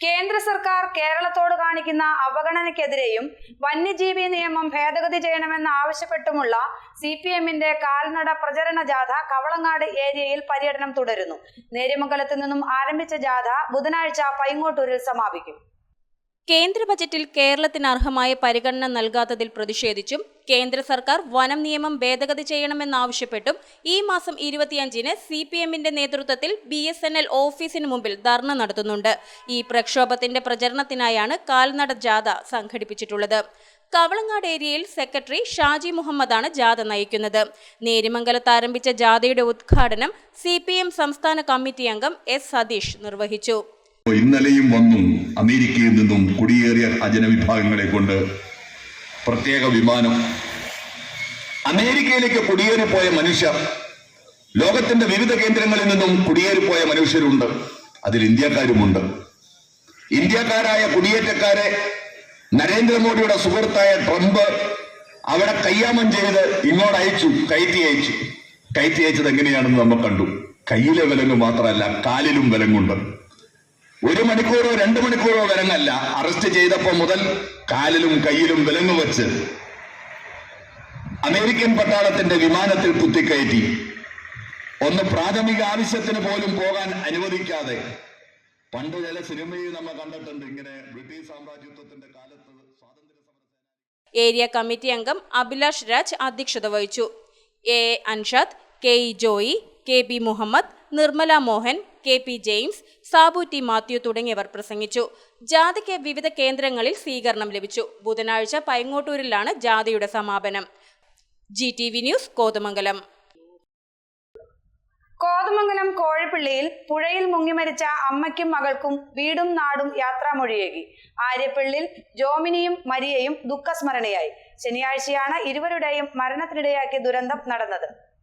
കേന്ദ്ര സർക്കാർ കേരളത്തോട് കാണിക്കുന്ന അവഗണനയ്ക്കെതിരെയും വന്യജീവി നിയമം ഭേദഗതി ചെയ്യണമെന്ന് ആവശ്യപ്പെട്ടുമുള്ള സിപിഎമ്മിന്റെ കാൽനട പ്രചരണ ജാഥ കവളങ്ങാട് ഏരിയയിൽ പര്യടനം തുടരുന്നു. നേര്യമംഗലത്ത് നിന്നും ആരംഭിച്ച ജാഥ ബുധനാഴ്ച പൈങ്ങോട്ടൂരിൽ സമാപിക്കും. കേന്ദ്ര ബജറ്റിൽ കേരളത്തിന് അർഹമായ പരിഗണന നൽകാത്തതിൽ പ്രതിഷേധിച്ചും കേന്ദ്ര സർക്കാർ വനം നിയമം ഭേദഗതി ചെയ്യണമെന്നാവശ്യപ്പെട്ടും ഈ മാസം 25-ന് സിപിഎമ്മിന്റെ നേതൃത്വത്തിൽ BSNL ഓഫീസിന് മുമ്പിൽ ധർണ നടത്തുന്നുണ്ട്. ഈ പ്രക്ഷോഭത്തിന്റെ പ്രചരണത്തിനായാണ് കാൽനട ജാഥ സംഘടിപ്പിച്ചിട്ടുള്ളത്. കവളങ്ങാട് ഏരിയയിൽ സെക്രട്ടറി ഷാജി മുഹമ്മദാണ് ജാഥ നയിക്കുന്നത്. നേര്യമംഗലത്ത് ആരംഭിച്ച ജാഥയുടെ ഉദ്ഘാടനം CPM സംസ്ഥാന കമ്മിറ്റി അംഗം S സതീഷ് നിർവഹിച്ചു. ഇന്നലെയും വന്നു അമേരിക്കയിൽ നിന്നും കുടിയേറിയ ജനവിഭാഗങ്ങളെ കൊണ്ട് പ്രത്യേക വിമാനം. അമേരിക്കയിലേക്ക് കുടിയേറിപ്പോയ മനുഷ്യർ, ലോകത്തിന്റെ വിവിധ കേന്ദ്രങ്ങളിൽ നിന്നും കുടിയേറിപ്പോയ മനുഷ്യരുണ്ട്. അതിൽ ഇന്ത്യക്കാരുമുണ്ട്. ഇന്ത്യക്കാരായ കുടിയേറ്റക്കാരെ നരേന്ദ്രമോദിയുടെ സുഹൃത്തായ ട്രംപ് അവിടെ കയ്യാമം ചെയ്ത് ഇങ്ങോട്ട് അയച്ചു, കയറ്റി അയച്ചത് എങ്ങനെയാണെന്ന് നമ്മൾ കണ്ടു. കയ്യിലെ വിലങ്ങ് മാത്രമല്ല, കാലിലും വിലങ്ങുണ്ട്. 1 മണിക്കൂറോ 2 മണിക്കൂറോ വിലങ്ങല്ല, അറസ്റ്റ് ചെയ്തപ്പോ മുതൽ കാലിലും കയ്യിലും വിലങ്ങ് വെച്ച് അമേരിക്കൻ പട്ടാളത്തിന്റെ വിമാനത്തിൽ കുത്തിക്കയറ്റി. ഒന്ന് പ്രാഥമിക ആവശ്യത്തിന് പോലും പോകാൻ അനുവദിക്കാതെ. പണ്ട് ചില സിനിമയിൽ നമ്മൾ കണ്ടിട്ടുണ്ട് ഇങ്ങനെ ബ്രിട്ടീഷ് സാമ്രാജ്യത്വത്തിന്റെ കാലത്ത് സ്വാതന്ത്ര്യ സമര. ഏരിയ കമ്മിറ്റി അംഗം അഭിലാഷ് രാജ് അധ്യക്ഷത വഹിച്ചു. A Anshad, KE Joy, KB Muhammad, Nirmala Mohan, KP James, Sabu T Mathew തുടങ്ങിയവർ പ്രസംഗിച്ചു. ജാഥയ്ക്ക് വിവിധ കേന്ദ്രങ്ങളിൽ സ്വീകരണം ലഭിച്ചു. ബുധനാഴ്ച പൈങ്ങോട്ടൂരിലാണ് ജാഥയുടെ സമാപനം. GTV news, Kothamangalam. കോതമംഗലം കോഴിപ്പള്ളിയിൽ പുഴയിൽ മുങ്ങിമരിച്ച അമ്മയ്ക്കും മകൾക്കും വീടും നാടും യാത്രാമൊഴിയേകി. ആര്യപ്പള്ളിൽ ജോമിനിയും മരിയയും ദുഃഖസ്മരണയായി. ശനിയാഴ്ചയാണ് ഇരുവരുടെയും മരണത്തിനിടയാക്കിയ ദുരന്തം നടന്നത്.